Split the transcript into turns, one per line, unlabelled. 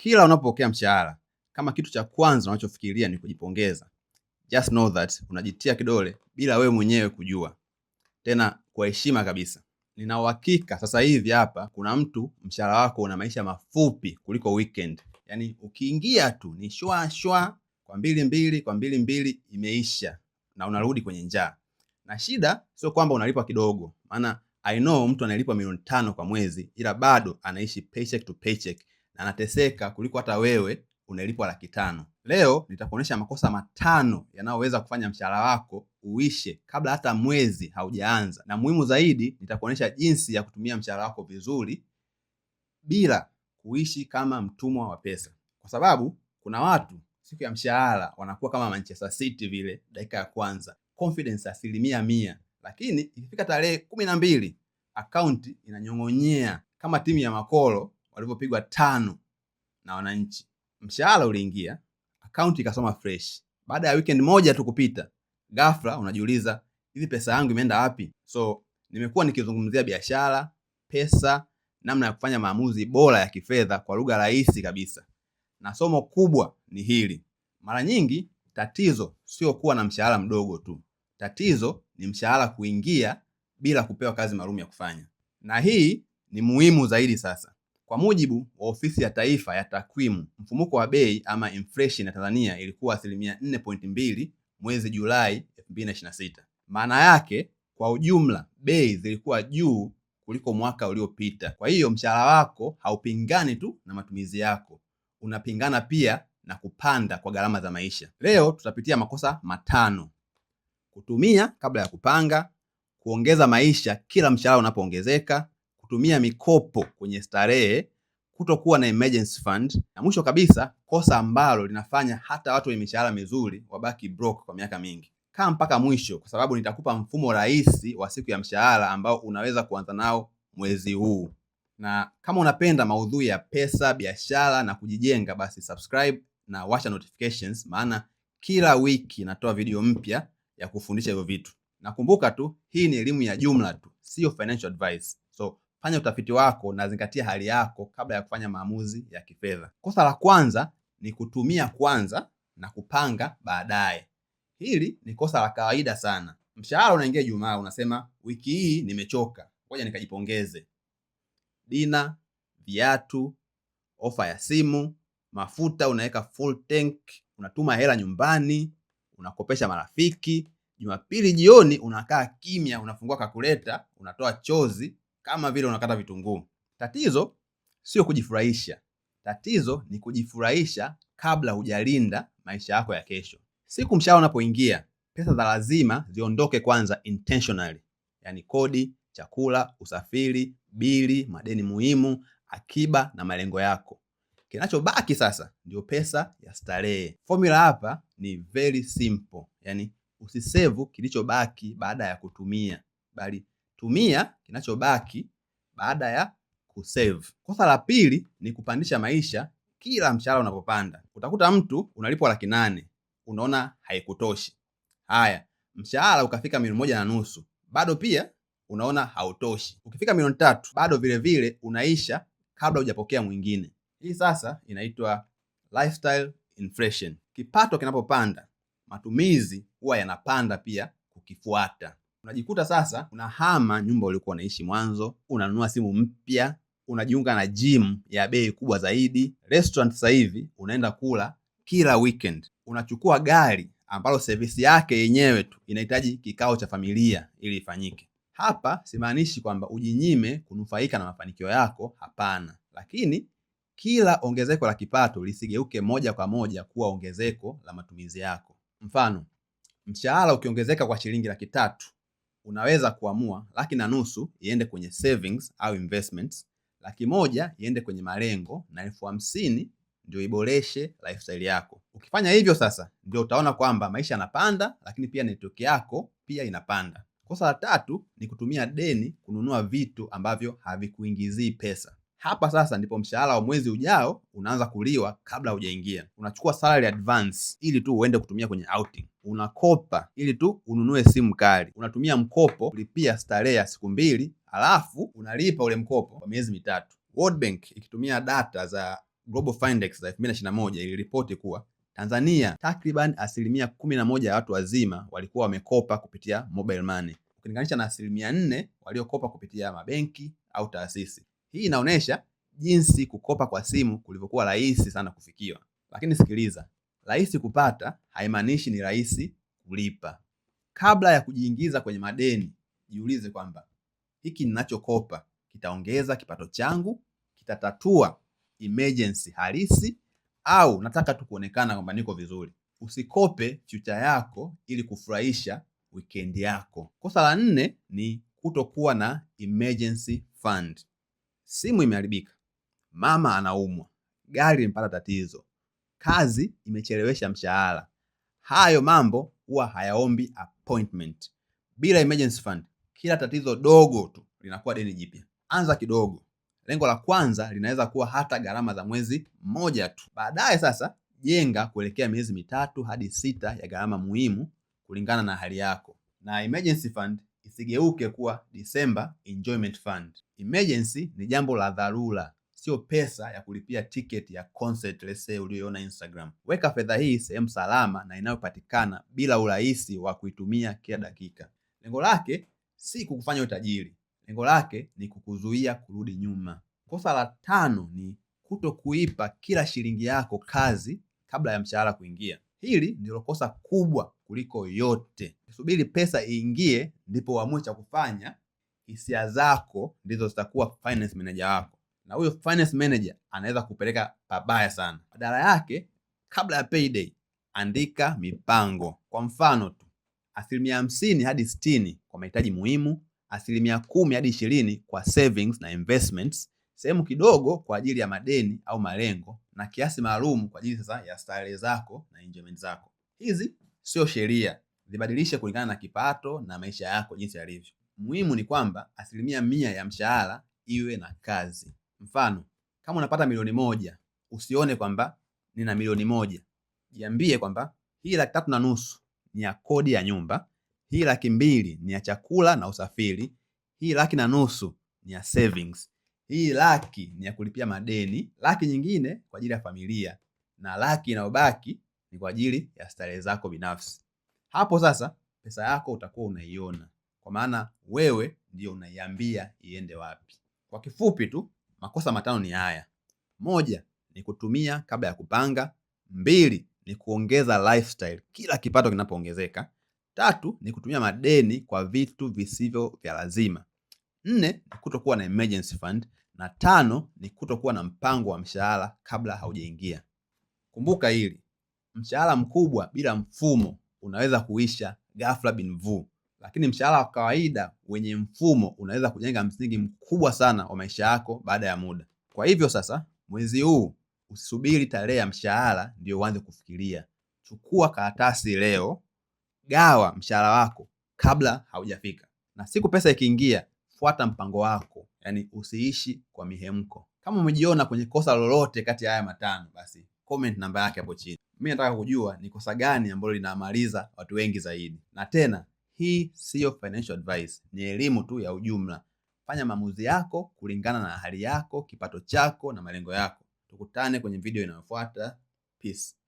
Kila unapopokea mshahara, kama kitu cha kwanza unachofikiria ni kujipongeza, just know that unajitia kidole bila wewe mwenyewe kujua. Tena kwa heshima kabisa. Nina uhakika sasa hivi hapa kuna mtu mshahara wako una maisha mafupi kuliko weekend. Yaani ukiingia tu ni shwa kwa 2 imeisha na unarudi kwenye njaa. Na shida sio kwamba unalipwa kidogo. Maana I know mtu analipwa milioni 5 kwa mwezi ila bado anaishi paycheck to paycheck na anateseka kuliko hata wewe unalipwa 500,000. Leo nitakuonesha makosa 5 yanayoweza kufanya mshahara wako uishe kabla hata mwezi haujaanza, na muhimu zaidi nitakuonesha jinsi ya kutumia mshahara wako vizuri bila kuishi kama mtumwa wa pesa. Kwa sababu kuna watu siku ya mshahara wanakuwa kama Manchester City vile dakika ya kwanza, confidence 100%, lakini ikifika tarehe 12 akaunti inanyong'onyea kama timu ya makolo walivyopigwa 5 na wananchi. Mshahara uliingia, akaunti ikasoma fresh. Baada ya weekend moja tu kupita, ghafla unajiuliza, hivi pesa yangu imeenda wapi? So, nimekuwa nikizungumzia biashara, pesa, namna ya kufanya maamuzi bora ya kifedha kwa lugha rahisi kabisa. Na somo kubwa ni hili. Mara nyingi tatizo sio kuwa na mshahara mdogo tu. Tatizo ni mshahara kuingia bila kupewa kazi maalum ya kufanya. Na hii ni muhimu zaidi sasa. Kwa mujibu wa Ofisi ya Taifa ya Takwimu, mfumuko wa bei ama inflation ya Tanzania ilikuwa 4.2 mwezi Julai 2026. Maana yake kwa ujumla bei zilikuwa juu kuliko mwaka uliopita. Kwa hiyo mshahara wako haupingani tu na matumizi yako, unapingana pia na kupanda kwa gharama za maisha. Leo tutapitia makosa 5: kutumia kabla ya kupanga, kuongeza maisha kila mshahara unapoongezeka, kutumia mikopo kwenye starehe, kutokuwa na emergency fund, na mwisho kabisa kosa ambalo linafanya hata watu wenye mishahara mizuri wabaki broke kwa miaka mingi. Kaa mpaka mwisho kwa sababu nitakupa mfumo rahisi wa siku ya mshahara ambao unaweza kuanza nao mwezi huu. Na kama unapenda maudhui ya pesa, biashara na kujijenga, basi subscribe na washa notifications, maana kila wiki natoa video mpya ya kufundisha hivyo vitu. Nakumbuka tu, hii ni elimu ya jumla tu, sio financial advice. So, fanya utafiti wako na zingatia hali yako kabla ya kufanya maamuzi ya kifedha. Kosa la kwanza ni kutumia kwanza na kupanga baadaye. Hili ni kosa la kawaida sana. Mshahara unaingia Ijumaa, unasema wiki hii nimechoka, ngoja nikajipongeze. Dina, viatu, ofa ya simu, mafuta unaweka full tank, unatuma hela nyumbani, unakopesha marafiki. Jumapili jioni unakaa kimya, unafungua kalkuleta, unatoa chozi kama vile unakata vitunguu. Tatizo sio kujifurahisha. Tatizo ni kujifurahisha kabla hujalinda maisha yako ya kesho. Siku mshahara unapoingia, pesa za lazima ziondoke kwanza intentionally. Yaani kodi, chakula, usafiri, bili, madeni muhimu, akiba na malengo yako. Kinachobaki sasa ndio pesa ya starehe. Formula hapa ni very simple. Yaani usisevu kilichobaki baada ya kutumia, bali tumia kinachobaki baada ya kusave. Kosa la pili ni kupandisha maisha kila mshahara unapopanda. Utakuta mtu unalipwa 800,000, unaona haikutoshi. Haya, mshahara ukafika 1.5 milioni, bado pia unaona hautoshi. Ukifika 3 milioni, bado vile vile unaisha kabla hujapokea mwingine. Hii sasa inaitwa lifestyle inflation. Kipato kinapopanda, matumizi huwa yanapanda pia kukifuata. Unajikuta sasa unahama nyumba ulikuwa unaishi mwanzo, unanunua simu mpya, unajiunga na gym ya bei kubwa zaidi, restaurant sasa hivi unaenda kula kila weekend. Unachukua gari ambalo service yake yenyewe tu inahitaji kikao cha familia ili ifanyike. Hapa simaanishi kwamba ujinyime kunufaika na mafanikio yako, hapana. Lakini kila ongezeko la kipato lisigeuke moja kwa moja kuwa ongezeko la matumizi yako. Mfano, mshahara ukiongezeka kwa shilingi 300,000, unaweza kuamua 150,000 iende kwenye savings au investments, 100,000 iende kwenye malengo, na 50,000 ndio iboreshe lifestyle yako. Ukifanya hivyo sasa ndio utaona kwamba maisha yanapanda, lakini pia network yako pia inapanda. Kosa la 3 ni kutumia deni kununua vitu ambavyo havikuingizii pesa. Hapa sasa ndipo mshahara wa mwezi ujao unaanza kuliwa kabla hujaingia. Unachukua salary advance ili tu uende kutumia kwenye outing. Unakopa ili tu ununue simu kali. Unatumia mkopo kulipia starehe ya siku 2, alafu unalipa ule mkopo kwa miezi 3. World Bank ikitumia data za Global Findex za 2021 iliripoti kuwa Tanzania takriban 11% ya watu wazima walikuwa wamekopa kupitia mobile money, ukilinganisha na 4% waliokopa kupitia mabenki au taasisi. Hii inaonyesha jinsi kukopa kwa simu kulivyokuwa rahisi sana kufikiwa. Lakini sikiliza, rahisi kupata haimaanishi ni rahisi kulipa. Kabla ya kujiingiza kwenye madeni, jiulize kwamba hiki ninachokopa kitaongeza kipato changu, kitatatua emergency halisi, au nataka tu kuonekana kwamba niko vizuri. Usikope future yako ili kufurahisha weekend yako. Kosa la 4 ni kutokuwa na emergency fund. Simu imeharibika, mama anaumwa, gari limepata tatizo, kazi imechelewesha mshahara. Hayo mambo huwa hayaombi appointment. Bila emergency fund, kila tatizo dogo tu linakuwa deni jipya. Anza kidogo. Lengo la kwanza linaweza kuwa hata gharama za mwezi mmoja tu. Baadaye sasa jenga kuelekea miezi 3 hadi 6 ya gharama muhimu kulingana na hali yako. Na emergency fund isigeuke kuwa December enjoyment fund. Emergency ni jambo la dharura, sio pesa ya kulipia ticket ya concert let's say uliyoona Instagram. Weka fedha hii sehemu salama na inayopatikana bila urahisi wa kuitumia kila dakika. Lengo lake si kukufanya utajiri. Lengo lake ni kukuzuia kurudi nyuma. Kosa la 5 ni kutokuipa kila shilingi yako kazi kabla ya mshahara kuingia. Hili ndilo kosa kubwa kuliko yote. Subiri pesa iingie ndipo uamue cha kufanya. Hisia zako ndizo zitakuwa finance manager wako, na huyo finance manager anaweza kupeleka pabaya sana. Badala yake, kabla ya payday, andika mipango. Kwa mfano tu, 50% hadi 60% kwa mahitaji muhimu, 10% hadi 20% kwa savings na investments, sehemu kidogo kwa ajili ya madeni au malengo, na kiasi maalum kwa ajili sasa ya starehe zako na enjoyment zako. Hizi sio sheria, zibadilishe kulingana na kipato na maisha yako jinsi yalivyo. Muhimu ni kwamba 100% ya mshahara iwe na kazi. Mfano, kama unapata milioni 1, usione kwamba nina milioni 1. Jiambie kwamba hii 3.5 ni ya kodi ya nyumba, hii 200,000 ni ya chakula na usafiri, hii 150,000 ni ya savings, hii 100,000 ni ya kulipia madeni, 100,000 nyingine kwa ajili ya familia, na 100,000 inayobaki ni kwa ajili ya starehe zako binafsi. Hapo sasa pesa yako utakuwa unaiona, kwa maana wewe ndio unaiambia iende wapi. Kwa kifupi tu, makosa 5 ni haya. 1 ni kutumia kabla ya kupanga. 2 ni kuongeza lifestyle kila kipato kinapoongezeka. 3 ni kutumia madeni kwa vitu visivyo vya lazima. 4 ni kutokuwa na emergency fund, na 5 ni kutokuwa na mpango wa mshahara kabla haujaingia. Kumbuka hili, mshahara mkubwa bila mfumo unaweza kuisha ghafla bin vu, lakini mshahara wa kawaida wenye mfumo unaweza kujenga msingi mkubwa sana wa maisha yako baada ya muda. Kwa hivyo sasa, mwezi huu usisubiri tarehe ya mshahara ndio uanze kufikiria. Chukua karatasi leo, gawa mshahara wako kabla haujafika, na siku pesa ikiingia, fuata mpango wako, yani usiishi kwa mihemko. Kama umejiona kwenye kosa lolote kati ya haya 5, basi comment namba yake hapo chini. Mimi nataka kujua ni kosa gani ambalo linamaliza watu wengi zaidi. Na tena, hii sio financial advice, ni elimu tu ya ujumla. Fanya maamuzi yako kulingana na hali yako, kipato chako na malengo yako. Tukutane kwenye video inayofuata. Peace.